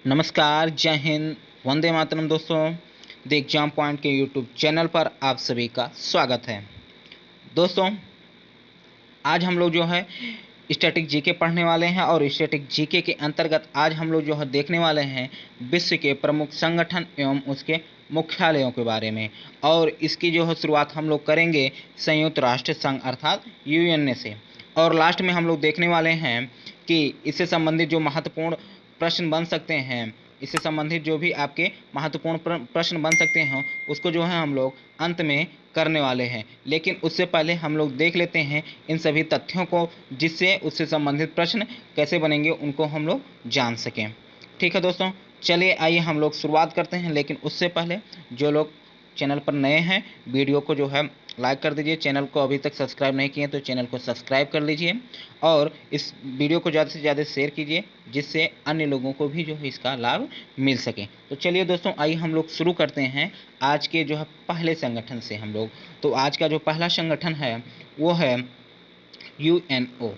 नमस्कार, जय हिंद, वंदे मातरम दोस्तों। द एग्जाम पॉइंट के यूट्यूब चैनल पर आप सभी का स्वागत है। दोस्तों, आज हम लोग जो है स्टैटिक जीके पढ़ने वाले हैं और स्टैटिक जीके के अंतर्गत आज हम लोग जो है देखने वाले हैं विश्व के प्रमुख संगठन एवं उसके मुख्यालयों के बारे में। और इसकी जो है शुरुआत हम लोग करेंगे संयुक्त राष्ट्र संघ अर्थात यूएनए से। और लास्ट में हम लोग देखने वाले हैं कि इससे संबंधित जो महत्वपूर्ण प्रश्न बन सकते हैं, इससे संबंधित जो भी आपके महत्वपूर्ण प्रश्न बन सकते हैं उसको जो है हम लोग अंत में करने वाले हैं। लेकिन उससे पहले हम लोग देख लेते हैं इन सभी तथ्यों को, जिससे उससे संबंधित प्रश्न कैसे बनेंगे उनको हम लोग जान सकें। ठीक है दोस्तों, चलिए आइए हम लोग शुरुआत करते हैं। लेकिन उससे पहले जो लोग चैनल पर नए हैं वीडियो को जो है लाइक कर दीजिए। चैनल को अभी तक सब्सक्राइब नहीं किए तो चैनल को सब्सक्राइब कर लीजिए और इस वीडियो को ज़्यादा से ज़्यादा शेयर कीजिए, जिससे अन्य लोगों को भी जो है इसका लाभ मिल सके। तो चलिए दोस्तों, आइए हम लोग शुरू करते हैं आज के जो है पहले संगठन से हम लोग। तो आज का जो पहला संगठन है वो है यूएनओ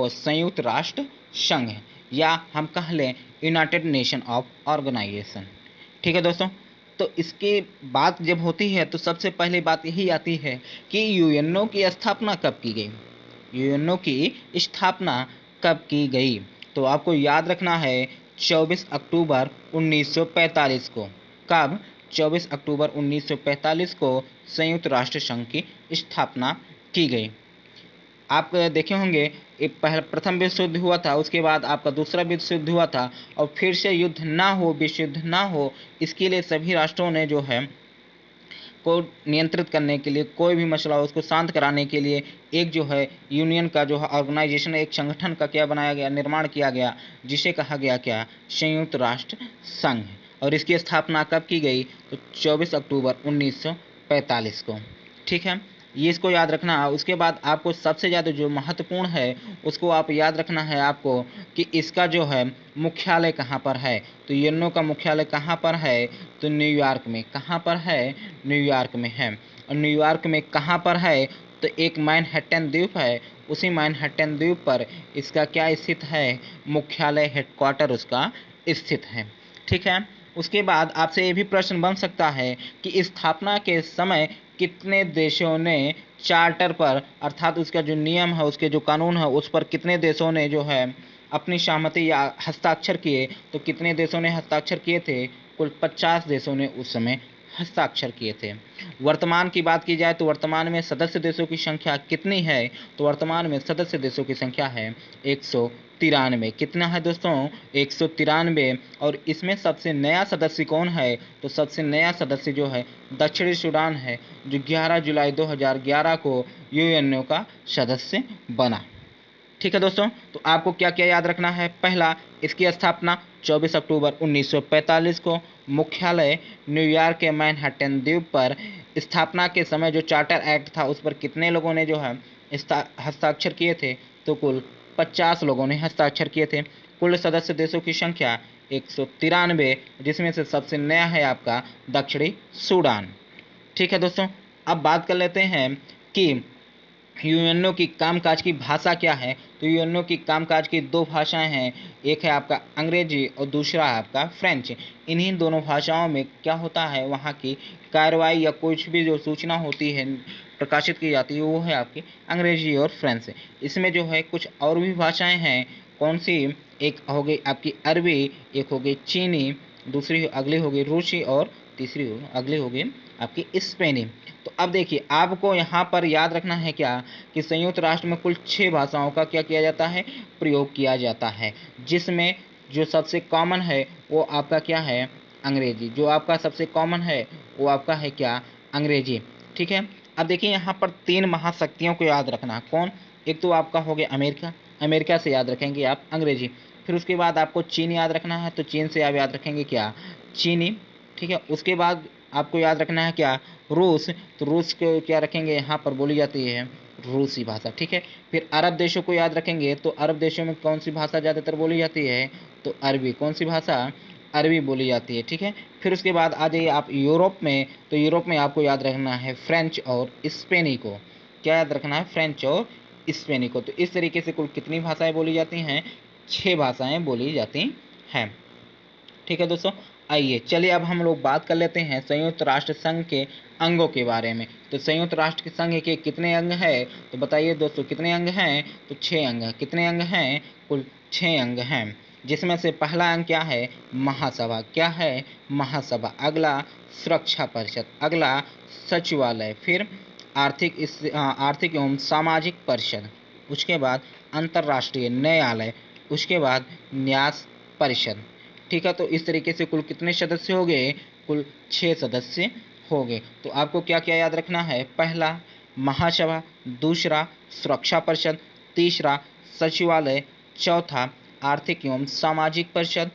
संयुक्त राष्ट्र संघ, या हम कह लें यूनाइटेड नेशन ऑफ ऑर्गेनाइजेशन। ठीक है दोस्तों, तो इसकी बात जब होती है तो सबसे पहले बात यही आती है कि यूएनओ की स्थापना कब की गई। यूएनओ की स्थापना कब की गई, तो आपको याद रखना है 24 अक्टूबर 1945 को। कब? 24 अक्टूबर 1945 को संयुक्त राष्ट्र संघ की स्थापना की गई। आप देखे होंगे प्रथम विश्व युद्ध हुआ था, उसके बाद आपका दूसरा विश्व युद्ध हुआ था, और फिर से युद्ध ना हो, विश्व युद्ध ना हो, इसके लिए सभी राष्ट्रों ने जो है को नियंत्रित करने के लिए, कोई भी मसला हो उसको शांत कराने के लिए एक जो है यूनियन का जो है ऑर्गेनाइजेशन, एक संगठन का क्या बनाया गया, निर्माण किया गया, जिसे कहा गया क्या, संयुक्त राष्ट्र संघ। और इसकी स्थापना कब की गई, तो 24 अक्टूबर 1945 को। ठीक है, ये इसको याद रखना है। उसके बाद आपको सबसे ज़्यादा जो महत्वपूर्ण है उसको आप याद रखना है आपको कि इसका जो है मुख्यालय कहाँ पर है। तो यूएनओ का मुख्यालय कहाँ पर है, तो न्यूयॉर्क में। कहाँ पर है, न्यूयॉर्क में है। और न्यूयॉर्क में कहाँ पर है, तो एक मैनहट्टन द्वीप है, उसी मैनहट्टन द्वीप पर इसका क्या स्थित है, मुख्यालय, हेडक्वार्टर उसका स्थित है। ठीक है, उसके बाद आपसे ये भी प्रश्न बन सकता है कि स्थापना के समय कितने देशों ने चार्टर पर, अर्थात उसका जो नियम है, उसके जो कानून है, उस पर कितने देशों ने जो है अपनी सहमति या हस्ताक्षर किए। तो कितने देशों ने हस्ताक्षर किए थे, कुल 50 देशों ने उस समय हस्ताक्षर किए थे। वर्तमान की बात की जाए तो वर्तमान में सदस्य देशों की संख्या कितनी है, तो वर्तमान में सदस्य देशों की संख्या है 193। कितना है दोस्तों, 193। और इसमें सबसे नया सदस्य कौन है, तो सबसे नया सदस्य जो है दक्षिणी सूडान है, जो 11 जुलाई 2011 को यूएनओ का सदस्य बना। ठीक है दोस्तों, तो आपको क्या क्या याद रखना है। पहला, इसकी स्थापना 24 अक्टूबर 1945 को, मुख्यालय न्यूयॉर्क के मैनहट्टन द्वीप पर। स्थापना के समय जो चार्टर एक्ट था उस पर कितने लोगों ने जो है हस्ताक्षर किए थे, तो कुल 50 लोगों ने हस्ताक्षर किए थे। कुल सदस्य देशों की संख्या 193, जिसमें से सबसे नया है आपका दक्षिणी सूडान। ठीक है दोस्तों, अब बात कर लेते हैं कि यूएनओ की कामकाज की भाषा क्या है। तो यूएनओ की कामकाज की दो भाषाएं हैं, एक है आपका अंग्रेजी और दूसरा है आपका फ्रेंच। इन्हीं दोनों भाषाओं में क्या होता है, वहाँ की कार्रवाई या कुछ भी जो सूचना होती है प्रकाशित की जाती है वो है आपकी अंग्रेजी और फ्रेंच। इसमें जो है कुछ और भी भाषाएं हैं। कौन सी, एक हो गई आपकी अरबी, एक हो गई चीनी, दूसरी अगली हो गई रूसी, और तीसरी अगली हो गई आपकी स्पेनी। तो अब देखिए, आपको यहाँ पर याद रखना है क्या, कि संयुक्त राष्ट्र में कुल 6 भाषाओं का क्या किया जाता है, प्रयोग किया जाता है, जिसमें जो सबसे कॉमन है वो आपका क्या है, अंग्रेजी। जो आपका सबसे कॉमन है वो आपका है क्या, अंग्रेजी। ठीक है, अब देखिए यहाँ पर 3 महाशक्तियों को याद रखना। कौन, एक तो आपका हो गया अमेरिका, अमेरिका से याद रखेंगे आप अंग्रेजी। फिर उसके बाद आपको चीन याद रखना है, तो चीन से आप याद रखेंगे क्या, चीनी। ठीक है, उसके बाद आपको याद रखना है क्या, रूस। तो रूस को क्या रखेंगे, यहाँ पर बोली जाती है रूसी भाषा। ठीक है, फिर अरब देशों को याद रखेंगे, तो अरब देशों में कौन सी भाषा ज़्यादातर बोली जाती है, तो अरबी। कौन सी भाषा, अरबी बोली जाती है। ठीक है, फिर उसके बाद आ जाइए आप यूरोप में, तो यूरोप में आपको याद रखना है फ्रेंच और स्पेनी को। क्या याद रखना है, फ्रेंच और स्पेनी को। तो इस तरीके से कुल कितनी भाषाएं बोली जाती हैं, 6 भाषाएं बोली जाती हैं। ठीक है दोस्तों, आइए चलिए अब हम लोग बात कर लेते हैं संयुक्त राष्ट्र संघ के अंगों के बारे में। तो संयुक्त राष्ट्र संघ के कितने अंग हैं, तो बताइए दोस्तों कितने अंग हैं, तो 6 अंग। कितने अंग हैं, कुल 6 अंग हैं, जिसमें से पहला अंग क्या है, महासभा। क्या है, महासभा। अगला सुरक्षा परिषद, अगला सचिवालय, फिर आर्थिक एवं सामाजिक परिषद, उसके बाद अंतर्राष्ट्रीय न्यायालय, उसके बाद न्यास परिषद। ठीक है, तो इस तरीके से कुल कितने सदस्य हो गए, कुल 6 सदस्य हो गए। तो आपको क्या क्या याद रखना है, पहला महासभा, दूसरा सुरक्षा परिषद, तीसरा सचिवालय, चौथा आर्थिक एवं सामाजिक परिषद,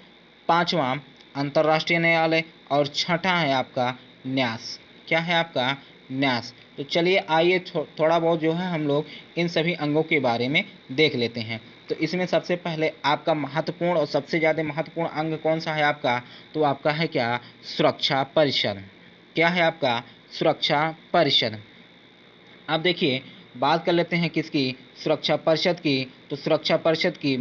पांचवा अंतर्राष्ट्रीय न्यायालय और छठा है आपका न्यास। क्या है आपका, न्यास। तो चलिए आइए थोड़ा बहुत जो है हम लोग इन सभी अंगों के बारे में देख लेते हैं। तो इसमें सबसे पहले आपका महत्वपूर्ण और सबसे ज़्यादा महत्वपूर्ण अंग कौन सा है आपका, तो आपका है क्या, सुरक्षा परिषद। क्या है आपका, सुरक्षा परिषद। अब देखिए बात कर लेते हैं किसकी, सुरक्षा परिषद की। तो सुरक्षा परिषद की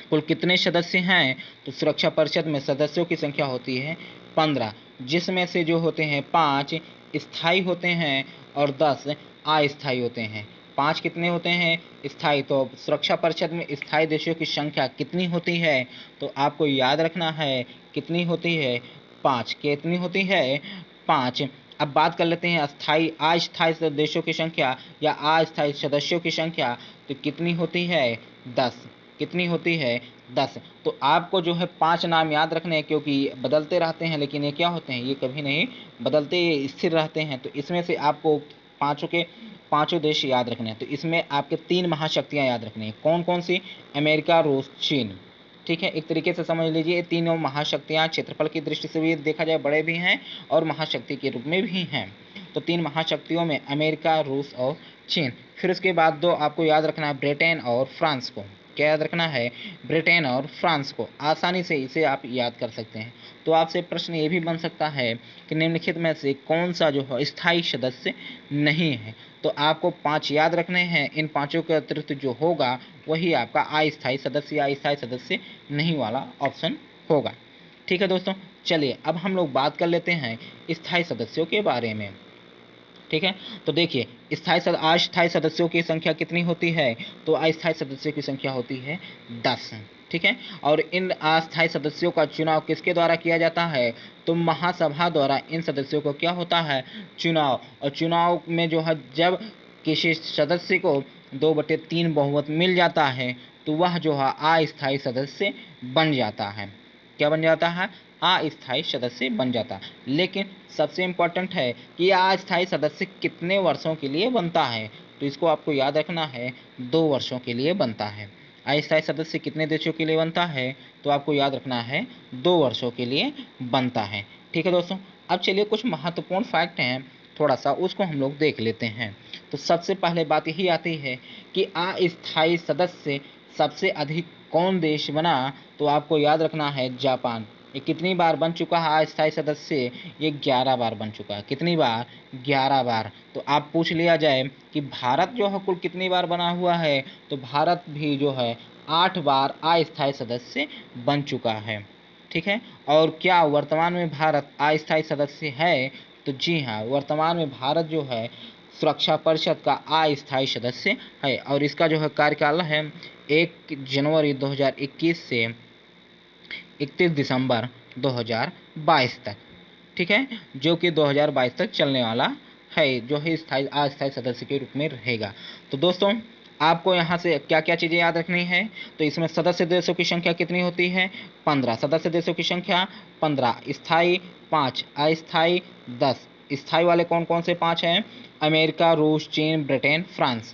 कुल कितने सदस्य हैं, तो सुरक्षा परिषद में सदस्यों की संख्या होती है 15, जिसमें से जो होते हैं 5 स्थायी होते हैं और 10 अस्थायी होते हैं। 5 कितने होते हैं, स्थायी। तो सुरक्षा परिषद में स्थायी देशों की संख्या कितनी होती है, तो आपको याद रखना है कितनी होती है, 5। कितनी होती है, 5। अब बात कर लेते हैं अस्थायी देशों की संख्या या अस्थायी सदस्यों की संख्या, तो कितनी होती है, 10। कितनी होती है, 10। तो आपको जो है 5 नाम याद रखने हैं, क्योंकि बदलते रहते हैं, लेकिन ये क्या होते हैं, ये कभी नहीं बदलते, ये स्थिर रहते हैं। तो इसमें से आपको पाँचों के पाँचों देश याद रखने हैं। तो इसमें आपके 3 महाशक्तियाँ याद रखनी है। कौन कौन सी, अमेरिका, रूस, चीन। ठीक है, एक तरीके से समझ लीजिए ये तीनों महाशक्तियाँ क्षेत्रफल की दृष्टि से भी देखा जाए बड़े भी हैं और महाशक्ति के रूप में भी हैं। तो 3 महाशक्तियों में अमेरिका, रूस और चीन। फिर उसके बाद 2 आपको याद रखना है, ब्रिटेन और फ्रांस को। क्या याद रखना है, ब्रिटेन और फ्रांस को। आसानी से इसे आप याद कर सकते हैं। तो आपसे प्रश्न ये भी बन सकता है कि निम्नलिखित में से कौन सा जो है स्थायी सदस्य नहीं है, तो आपको 5 याद रखने हैं। इन पांचों के अतिरिक्त जो होगा वही आपका अस्थायी सदस्य या स्थायी सदस्य नहीं वाला ऑप्शन होगा। ठीक है दोस्तों, चलिए अब हम लोग बात कर लेते हैं स्थायी सदस्यों के बारे में। ठीक है, तो देखिए अस्थायी सदस्यों की संख्या कितनी होती है, तो अस्थायी सदस्यों की संख्या होती है 10। ठीक है, और इन अस्थायी सदस्यों का चुनाव किसके द्वारा किया जाता है, तो महासभा द्वारा इन सदस्यों को क्या होता है, चुनाव। और चुनाव में जो है जब किसी सदस्य को 2/3 बहुमत मिल जाता है, तो वह जो है अस्थायी सदस्य बन जाता है। क्या बन जाता है, अस्थायी सदस्य बन जाता है। लेकिन सबसे इम्पोर्टेंट है कि अस्थायी सदस्य कितने वर्षों के लिए बनता है, तो इसको आपको याद रखना है, 2 वर्षों के लिए बनता है। अस्थायी सदस्य कितने देशों के लिए बनता है, तो आपको याद रखना है 2 वर्षों के लिए बनता है। ठीक है दोस्तों, अब चलिए कुछ महत्वपूर्ण फैक्ट हैं, थोड़ा सा उसको हम लोग देख लेते हैं। तो सबसे पहले बात यही आती है कि अस्थायी सदस्य सबसे अधिक कौन देश बना, तो आपको याद रखना है जापान। ये कितनी बार बन चुका है अस्थायी सदस्य, ये 11 बार बन चुका है। कितनी बार, 11 बार। तो आप पूछ लिया जाए कि भारत जो है कुल कितनी बार बना हुआ है, तो भारत भी जो है 8 बार अस्थायी सदस्य बन चुका है। ठीक है, और क्या वर्तमान में भारत अस्थायी सदस्य है, तो जी हाँ, वर्तमान में भारत जो है सुरक्षा परिषद का अस्थायी सदस्य है। और इसका जो है कार्यकाल है 1 जनवरी 2021 से 31 दिसंबर 2022 तक। ठीक है, जो कि 2022 तक चलने वाला है, जो है अस्थायी सदस्य के रूप में रहेगा। तो दोस्तों आपको यहाँ से क्या क्या चीज़ें याद रखनी है, तो इसमें सदस्य देशों की संख्या कितनी होती है, 15। सदस्य देशों की संख्या 15, स्थायी 5, अस्थायी 10। स्थायी वाले कौन कौन से 5 हैं, अमेरिका, रूस, चीन, ब्रिटेन, फ्रांस।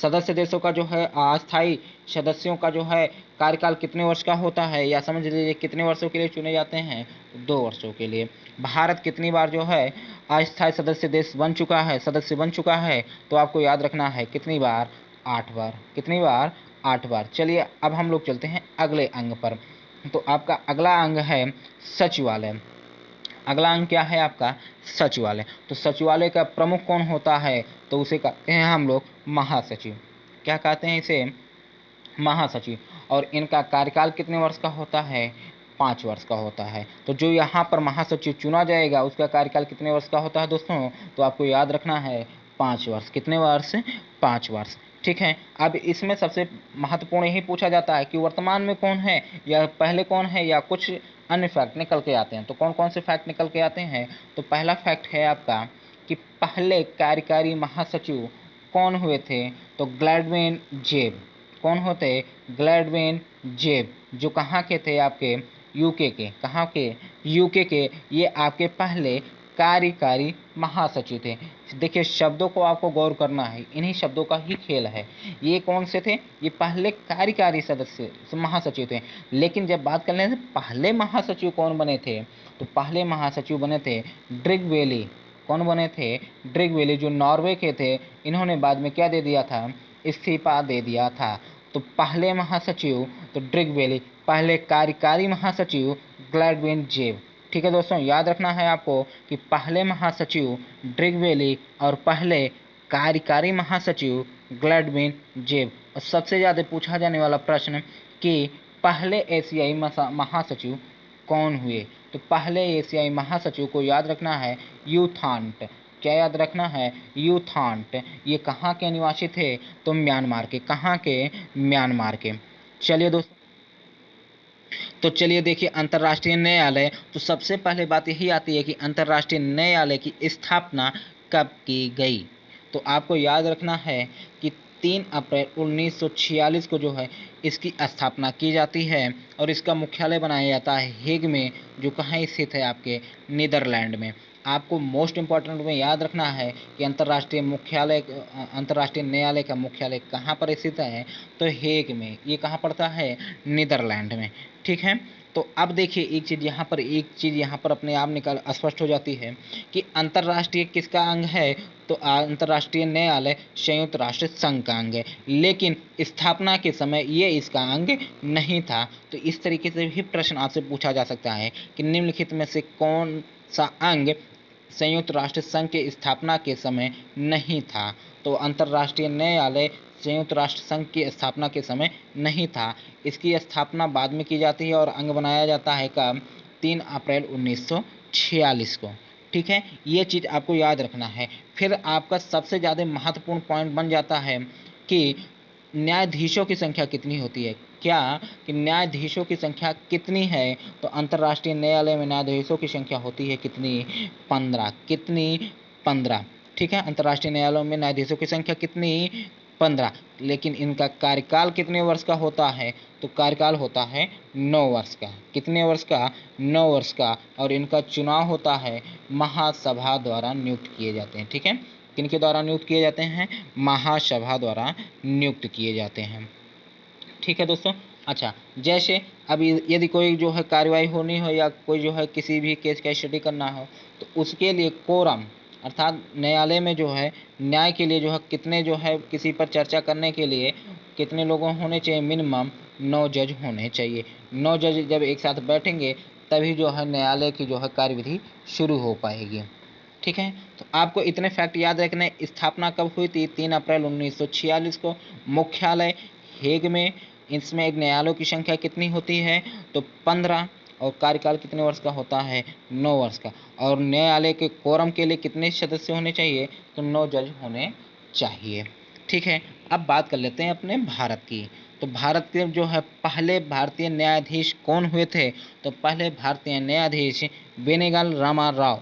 सदस्य देशों का जो है अस्थायी सदस्यों का जो है कार्यकाल कितने वर्ष का होता है, या समझ लीजिए कितने वर्षों के लिए चुने जाते हैं, 2 वर्षों के लिए। भारत कितनी बार जो है अस्थायी सदस्य बन चुका है, तो आपको याद रखना है कितनी बार, 8 बार। कितनी बार, 8 बार। चलिए अब हम लोग चलते हैं अगले अंग पर। तो आपका अगला अंग है सचिवालय। अगला अंग क्या है आपका, सचिवालय। तो सचिवालय का प्रमुख कौन होता है, तो उसे कहते हैं हम लोग महासचिव। क्या कहते हैं इसे, महासचिव। और इनका कार्यकाल कितने वर्ष का होता है, 5 वर्ष का होता है। तो जो यहाँ पर महासचिव चुना जाएगा उसका कार्यकाल कितने वर्ष का होता है दोस्तों? तो आपको याद रखना है 5 वर्ष। कितने वर्ष? 5 वर्ष। ठीक है। अब इसमें सबसे महत्वपूर्ण यही पूछा जाता है कि वर्तमान में कौन है या पहले कौन है, या कुछ अन्य फैक्ट निकल के आते हैं। तो कौन कौन से फैक्ट निकल के आते हैं? तो पहला फैक्ट है आपका कि पहले कार्यकारी महासचिव कौन हुए थे? तो ग्लैडविन जेब। कौन होते? ग्लैडविन जेब, जो कहाँ के थे? आपके यूके के। कहाँ के? यूके के। ये आपके पहले कार्यकारी महासचिव थे। देखिए शब्दों को आपको गौर करना है, इन्हीं शब्दों का ही खेल है। ये कौन से थे? ये पहले कार्यकारी सदस्य महासचिव थे। लेकिन जब बात कर लें पहले महासचिव कौन बने थे, तो पहले महासचिव बने थे ड्रिग वेली। कौन बने थे? ड्रिग वेली, जो नॉर्वे के थे। इन्होंने बाद में क्या दे दिया था? इस्तीफा दे दिया था। तो पहले महासचिव तो ड्रिग वेली, पहले कार्यकारी महासचिव ग्लैडविन जेब। ठीक है दोस्तों, याद रखना है आपको कि पहले महासचिव ड्रिग वेली और पहले कार्यकारी महासचिव ग्लैडविन जेब। और सबसे ज़्यादा पूछा जाने वाला प्रश्न कि पहले एशियाई महासचिव कौन हुए? तो पहले एशियाई महासचिव को याद रखना है यू थांट। क्या याद रखना है? यू थांट। ये कहाँ के निवासी थे? तो म्यांमार के। कहाँ के? म्यांमार के। चलिए दोस्तों, तो चलिए देखिए अंतर्राष्ट्रीय न्यायालय। तो सबसे पहले बात यही आती है कि अंतर्राष्ट्रीय न्यायालय की स्थापना कब की गई? तो आपको याद रखना है कि 3 अप्रैल 1946 को जो है इसकी स्थापना की जाती है और इसका मुख्यालय बनाया जाता है हेग में, जो कहाँ स्थित है? आपके नीदरलैंड में। आपको मोस्ट इम्पॉर्टेंट में याद रखना है कि अंतर्राष्ट्रीय न्यायालय का मुख्यालय कहाँ पर स्थित है? तो हेग में। ये कहाँ पड़ता है? नीदरलैंड में। ठीक है। तो अब देखिए एक चीज़ यहाँ पर अपने आप निकल स्पष्ट हो जाती है कि अंतर्राष्ट्रीय किसका अंग है? तो अंतर्राष्ट्रीय न्यायालय संयुक्त राष्ट्र संघ का अंग है, लेकिन स्थापना के समय ये इसका अंग नहीं था। तो इस तरीके से भी प्रश्न आपसे पूछा जा सकता है कि निम्नलिखित में से कौन सा अंग संयुक्त राष्ट्र संघ के स्थापना के समय नहीं था? तो अंतर्राष्ट्रीय न्यायालय संयुक्त राष्ट्र संघ की स्थापना के समय नहीं था। इसकी स्थापना बाद में की जाती है और अंग बनाया जाता है कब? 3 अप्रैल 1946 को। ठीक है, ये चीज़ आपको याद रखना है। फिर आपका सबसे ज़्यादा महत्वपूर्ण पॉइंट बन जाता है कि न्यायाधीशों की संख्या कितनी होती है। क्या? कि न्यायाधीशों की संख्या कितनी है? तो अंतर्राष्ट्रीय न्यायालय में न्यायाधीशों की संख्या होती है कितनी? 15। कितनी? 15। ठीक है, अंतर्राष्ट्रीय न्यायालयों में न्यायाधीशों की संख्या कितनी? 15। लेकिन इनका कार्यकाल कितने वर्ष का होता है? तो कार्यकाल होता है 9 वर्ष का। कितने वर्ष का? 9 वर्ष का। और इनका चुनाव होता है महासभा द्वारा नियुक्त किए जाते हैं। ठीक है, किनके द्वारा नियुक्त किए जाते हैं? महासभा द्वारा नियुक्त किए जाते हैं। ठीक है दोस्तों। अच्छा, जैसे अभी यदि कोई जो है कार्यवाही होनी हो या कोई जो है किसी भी केस का स्टडी करना हो, तो उसके लिए कोरम अर्थात न्यायालय में जो है न्याय के लिए जो है कितने जो है किसी पर चर्चा करने के लिए कितने लोगों होने चाहिए? मिनिमम 9 जज होने चाहिए। 9 जज जब एक साथ बैठेंगे तभी जो है न्यायालय की जो है कार्यविधि शुरू हो पाएगी। ठीक है, तो आपको इतने फैक्ट याद रखने। स्थापना कब हुई थी? 3 अप्रैल 1946 को। मुख्यालय हेग में। इसमें एक न्यायालयों की संख्या कितनी होती है? तो 15। और कार्यकाल कितने वर्ष का होता है? 9 वर्ष का। और न्यायालय के कोरम के लिए कितने सदस्य होने चाहिए? तो 9 जज होने चाहिए। ठीक है, अब बात कर लेते हैं अपने भारत की। तो भारत के जो है पहले भारतीय न्यायाधीश कौन हुए थे? तो पहले भारतीय न्यायाधीश बेनेगल रामाराव।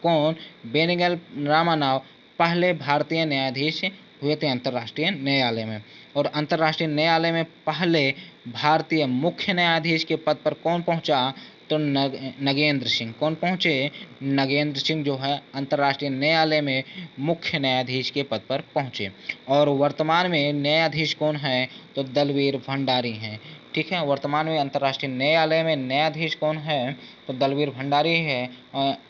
कौन? बेनेगल रामाराव पहले भारतीय न्यायाधीश हुए थे अंतर्राष्ट्रीय न्यायालय में। और अंतर्राष्ट्रीय न्यायालय में पहले भारतीय मुख्य न्यायाधीश के पद पर कौन पहुंचा? तो नगेंद्र सिंह। कौन पहुंचे? नगेंद्र सिंह जो है अंतर्राष्ट्रीय न्यायालय में मुख्य न्यायाधीश के पद पर पहुंचे। और वर्तमान में न्यायाधीश कौन है? तो दलवीर भंडारी हैं। ठीक है, वर्तमान में अंतर्राष्ट्रीय न्यायालय में न्यायाधीश कौन है? तो दलवीर भंडारी है।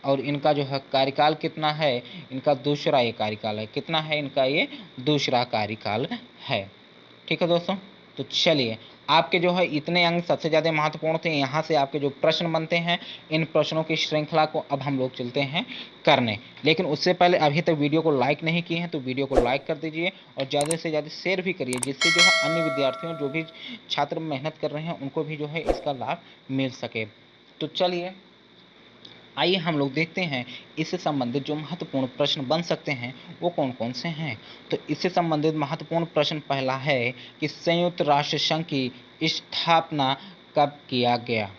और इनका जो है कार्यकाल कितना है? इनका दूसरा ये कार्यकाल है। कितना है इनका? ये दूसरा कार्यकाल है। ठीक है दोस्तों, तो चलिए, आपके जो है इतने अंक सबसे ज़्यादा महत्वपूर्ण थे। यहाँ से आपके जो प्रश्न बनते हैं, इन प्रश्नों की श्रृंखला को अब हम लोग चलते हैं करने। लेकिन उससे पहले अभी तक वीडियो को लाइक नहीं किए हैं तो वीडियो को लाइक कर दीजिए और ज़्यादा से ज़्यादा शेयर भी करिए, जिससे जो है अन्य विद्यार्थियों, जो भी छात्र मेहनत कर रहे हैं, उनको भी जो है इसका लाभ मिल सके। तो चलिए, आइए हम लोग देखते हैं इससे संबंधित जो महत्वपूर्ण प्रश्न बन सकते हैं वो कौन कौन से हैं। तो इससे संबंधित महत्वपूर्ण प्रश्न पहला है कि संयुक्त राष्ट्र संघ की स्थापना कब किया गया।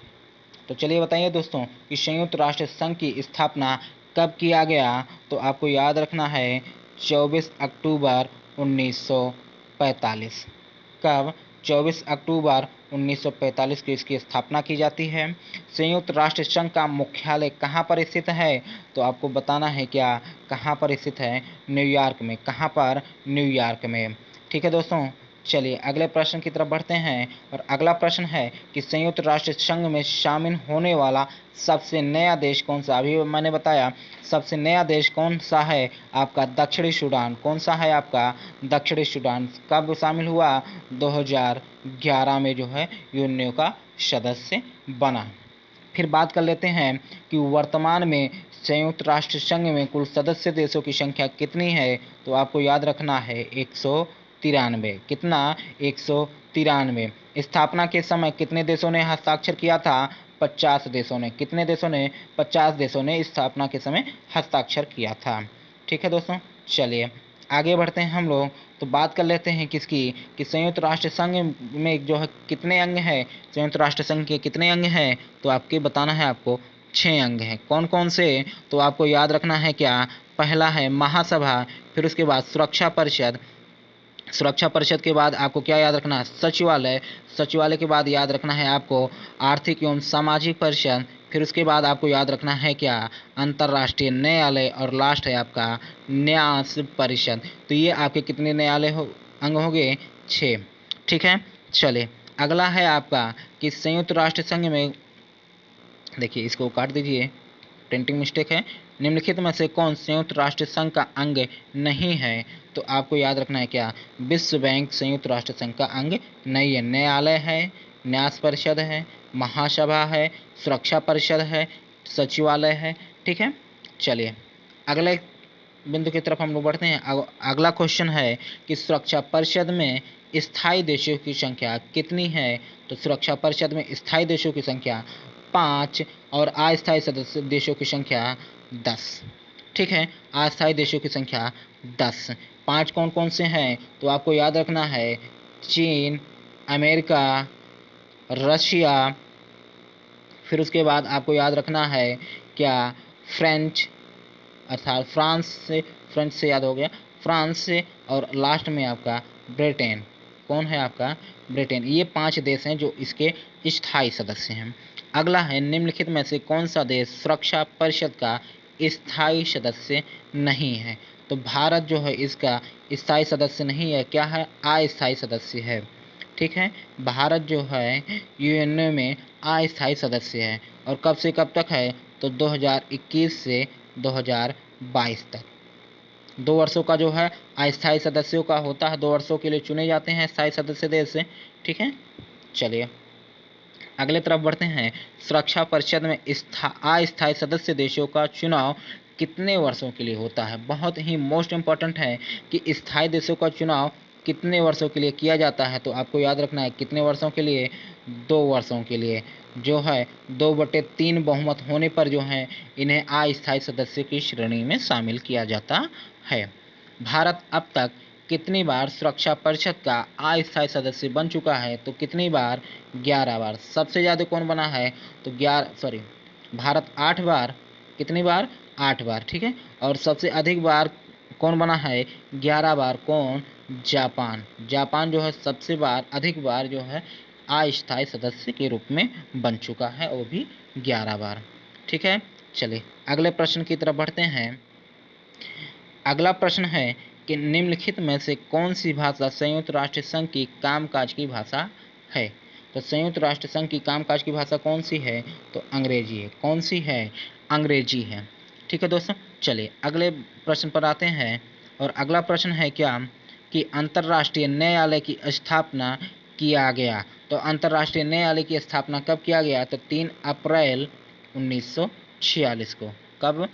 तो चलिए बताइए दोस्तों कि संयुक्त राष्ट्र संघ की स्थापना कब किया गया। तो आपको याद रखना है 24 अक्टूबर 1945। कब? 24 अक्टूबर 1945 को इसकी स्थापना की जाती है। संयुक्त राष्ट्र संघ का मुख्यालय कहाँ पर स्थित है। तो आपको बताना है क्या, कहाँ पर स्थित है, न्यूयॉर्क में। कहाँ पर? न्यूयॉर्क में। ठीक है दोस्तों, चलिए अगले प्रश्न की तरफ बढ़ते हैं। और अगला प्रश्न है कि संयुक्त राष्ट्र संघ में शामिल होने वाला सबसे नया देश कौन सा। अभी मैंने बताया सबसे नया देश कौन सा है, आपका दक्षिणी सूडान। कौन सा है आपका? दक्षिणी सूडान। कब शामिल हुआ? 2011 में जो है यूएनओ का सदस्य बना। फिर बात कर लेते हैं कि वर्तमान में संयुक्त राष्ट्र संघ में कुल सदस्य देशों की संख्या कितनी है। तो आपको याद रखना है 193। कितना? 193। स्थापना के समय कितने देशों ने हस्ताक्षर किया था? 50 देशों ने। कितने देशों ने? 50 देशों ने स्थापना के समय हस्ताक्षर किया था। ठीक है दोस्तों, चलिए आगे बढ़ते हैं हम लोग। तो बात कर लेते हैं किसकी, कि संयुक्त राष्ट्र संघ में जो है कितने अंग हैं। संयुक्त राष्ट्र संघ के कितने अंग हैं। तो आपके बताना है, आपको 6 अंग हैं। कौन कौन से? तो आपको याद रखना है क्या, पहला है महासभा, फिर उसके बाद सुरक्षा परिषद, सुरक्षा परिषद के बाद आपको क्या याद रखना है, सचिवालय, सचिवालय के बाद याद रखना है आपको आर्थिक एवं सामाजिक परिषद, फिर उसके बाद आपको याद रखना है क्या, अंतर्राष्ट्रीय न्यायालय, और लास्ट है आपका न्यास परिषद। तो ये आपके कितने न्यायालय अंग हो गए? 6। ठीक है, चलिए अगला है आपका कि संयुक्त राष्ट्र संघ में, देखिए इसको काट दीजिए, प्रिंटिंग मिस्टेक है। निम्नलिखित में से कौन संयुक्त राष्ट्र संघ का अंग नहीं है। तो आपको याद रखना है क्या, विश्व बैंक संयुक्त राष्ट्र संघ का अंग नहीं है। न्यायालय है, न्यास परिषद है, महासभा है, सुरक्षा परिषद है, सचिवालय है। ठीक है, चलिए अगले बिंदु की तरफ हम लोग बढ़ते हैं। अगला क्वेश्चन है कि सुरक्षा परिषद में स्थायी देशों की संख्या कितनी है। तो सुरक्षा परिषद में स्थायी देशों की संख्या 5 और अस्थायी सदस्य देशों की संख्या 10। ठीक है, अस्थायी देशों की संख्या 10। 5 कौन कौन से हैं। तो आपको याद रखना है चीन, अमेरिका, रशिया, फिर उसके बाद आपको याद रखना है क्या, फ्रेंच, अर्थात फ्रांस से याद हो गया, फ्रांस से, और लास्ट में आपका ब्रिटेन। कौन है आपका? ब्रिटेन। ये 5 देश हैं जो इसके स्थायी सदस्य हैं। अगला है निम्नलिखित में से कौन सा देश सुरक्षा परिषद का स्थायी सदस्य नहीं है। तो भारत जो है इसका स्थायी सदस्य नहीं है। क्या है? अस्थायी सदस्य है। ठीक है, भारत जो है यूएनओ में अस्थायी सदस्य है। और कब से कब तक है? तो 2021 से 2022 तक। 2 वर्षों का जो है अस्थायी सदस्यों का होता है, 2 वर्षों के लिए चुने जाते हैं स्थायी सदस्य देश से। ठीक है, चलिए अगले तरफ बढ़ते हैं। सुरक्षा परिषद में अस्थायी सदस्य देशों का चुनाव कितने वर्षों के लिए होता है। बहुत ही मोस्ट इम्पॉर्टेंट है कि स्थायी देशों का चुनाव कितने वर्षों के लिए किया जाता है। तो आपको याद रखना है कितने वर्षों के लिए, 2 वर्षों के लिए। जो है 2/3 बहुमत होने पर जो है इन्हें अस्थायी सदस्य की श्रेणी में शामिल किया जाता है। भारत अब तक कितनी बार सुरक्षा परिषद का अस्थायी सदस्य बन चुका है। तो कितनी बार? 11 बार। सबसे ज़्यादा कौन बना है? तो भारत 8 बार। कितनी बार? 8 बार। ठीक है, और सबसे अधिक बार कौन बना है? 11 बार। कौन? जापान। जापान जो है सबसे अधिक बार जो है अस्थायी सदस्य के रूप में बन चुका है, वो भी 11 बार। ठीक है, चलिए अगले प्रश्न की तरफ बढ़ते हैं। अगला प्रश्न है कि निम्नलिखित में से कौन सी भाषा संयुक्त राष्ट्र संघ की कामकाज की भाषा है। तो संयुक्त राष्ट्र संघ की कामकाज की भाषा कौन सी है? तो अंग्रेजी है। कौन सी है? अंग्रेजी है। ठीक है दोस्तों, चलिए अगले प्रश्न पर आते हैं। और अगला प्रश्न है क्या, कि अंतर्राष्ट्रीय न्यायालय की स्थापना किया गया। तो अंतर्राष्ट्रीय न्यायालय की स्थापना कब किया गया? तो 3 अप्रैल 1946 को। कब?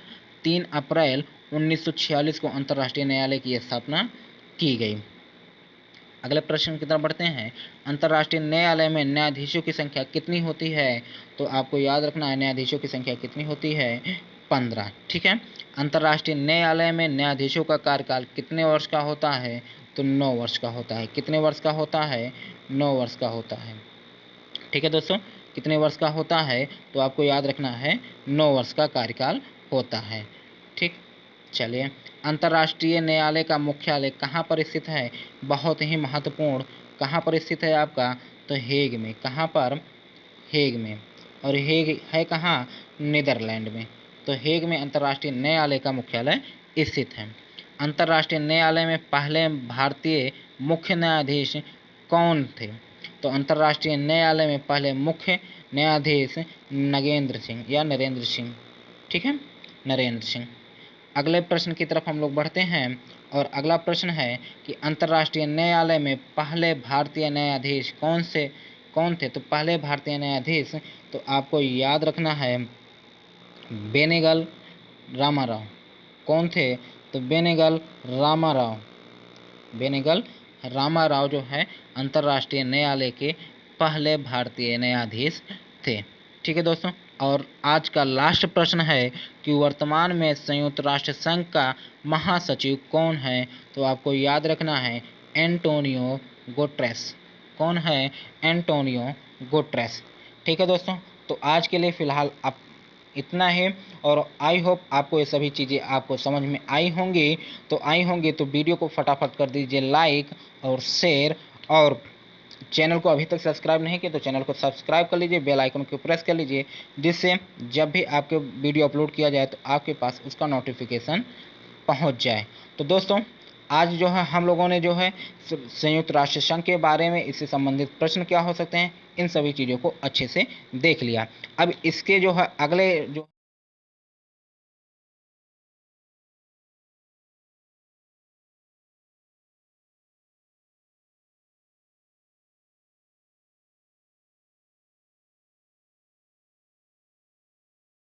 3 अप्रैल 1946 को अंतर्राष्ट्रीय न्यायालय की स्थापना की गई। अगले प्रश्न की तरफ बढ़ते हैं। अंतर्राष्ट्रीय न्यायालय में न्यायाधीशों की संख्या कितनी होती है? तो आपको याद रखना है न्यायाधीशों की संख्या कितनी होती है? 15। ठीक है। अंतर्राष्ट्रीय न्यायालय में न्यायाधीशों का कार्यकाल कितने वर्ष का होता है? तो 9 वर्ष का होता है। कितने वर्ष का होता है? 9 वर्ष का होता है। ठीक है दोस्तों, कितने वर्ष का होता है? तो आपको याद रखना है 9 वर्ष का कार्यकाल होता है। ठीक, चलिए। अंतर्राष्ट्रीय न्यायालय का मुख्यालय कहाँ पर स्थित है? बहुत ही महत्वपूर्ण। कहाँ पर स्थित है आपका? तो हेग में। कहाँ पर? हेग में। और हेग है कहाँ? नीदरलैंड में। तो हेग में अंतर्राष्ट्रीय न्यायालय का मुख्यालय स्थित है। अंतर्राष्ट्रीय न्यायालय में पहले भारतीय मुख्य न्यायाधीश कौन थे? तो अंतर्राष्ट्रीय न्यायालय में पहले मुख्य न्यायाधीश नगेंद्र सिंह या नरेंद्र सिंह। ठीक है, नरेंद्र सिंह। अगले प्रश्न की तरफ हम लोग बढ़ते हैं और अगला प्रश्न है कि अंतर्राष्ट्रीय न्यायालय में पहले भारतीय न्यायाधीश कौन थे? तो पहले भारतीय न्यायाधीश तो आपको याद रखना है बेनेगल रामाराव। कौन थे? तो बेनेगल रामाराव। बेनेगल रामाराव जो है अंतर्राष्ट्रीय न्यायालय के पहले भारतीय न्यायाधीश थे। ठीक है दोस्तों, और आज का लास्ट प्रश्न है कि वर्तमान में संयुक्त राष्ट्र संघ का महासचिव कौन है? तो आपको याद रखना है एंटोनियो गुटेरेस। कौन है? Antonio Guterres. ठीक है दोस्तों, तो आज के लिए फ़िलहाल आप इतना ही, और आई होप आपको ये सभी चीज़ें आपको समझ में आई होंगी। तो वीडियो को फटाफट कर दीजिए लाइक और शेयर, और चैनल को अभी तक सब्सक्राइब नहीं किया तो चैनल को सब्सक्राइब कर लीजिए, बेल आइकन को प्रेस कर लीजिए, जिससे जब भी आपके वीडियो अपलोड किया जाए तो आपके पास उसका नोटिफिकेशन पहुंच जाए। तो दोस्तों, आज जो है हम लोगों ने जो है संयुक्त राष्ट्र संघ के बारे में, इससे संबंधित प्रश्न क्या हो सकते हैं, इन सभी चीज़ों को अच्छे से देख लिया। अब इसके जो है अगले जो